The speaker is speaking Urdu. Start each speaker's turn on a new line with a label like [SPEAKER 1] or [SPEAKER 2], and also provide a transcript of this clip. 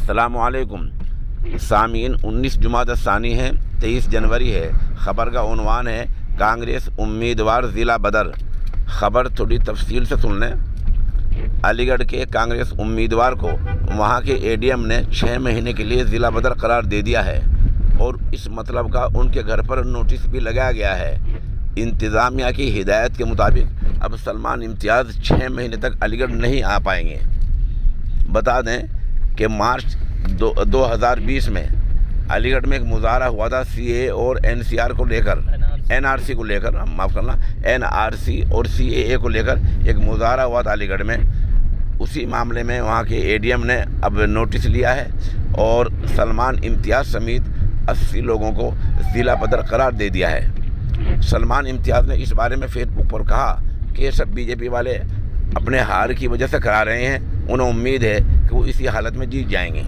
[SPEAKER 1] السلام علیکم سامعین، 19 جمادی الثانی ہے، 23 جنوری ہے۔ خبر کا عنوان ہے کانگریس امیدوار ضلع بدر۔ خبر تھوڑی تفصیل سے سن لیں۔ علی گڑھ کے کانگریس امیدوار کو وہاں کے اے ڈی ایم نے 6 مہینے کے لیے ضلع بدر قرار دے دیا ہے اور اس مطلب کا ان کے گھر پر نوٹس بھی لگایا گیا ہے۔ انتظامیہ کی ہدایت کے مطابق اب سلمان امتیاز 6 مہینے تک علی گڑھ نہیں آ پائیں گے۔ بتا دیں کہ مارچ 2020 میں علی گڑھ میں ایک مظاہرہ ہوا تھا سی اے اور این آر سی کو لے کر این آر سی اور سی اے کو لے کر ایک مظاہرہ ہوا تھا علی گڑھ میں۔ اسی معاملے میں وہاں کے اے ڈی ایم نے اب نوٹس لیا ہے اور سلمان امتیاز سمیت 80 لوگوں کو ضلع بدر قرار دے دیا ہے۔ سلمان امتیاز نے اس بارے میں فیس بک پر کہا کہ یہ سب بی جے پی والے اپنے ہار کی وجہ سے کرا رہے ہیں، انہیں امید ہے کہ وہ اسی حالت میں جیت جائیں گے۔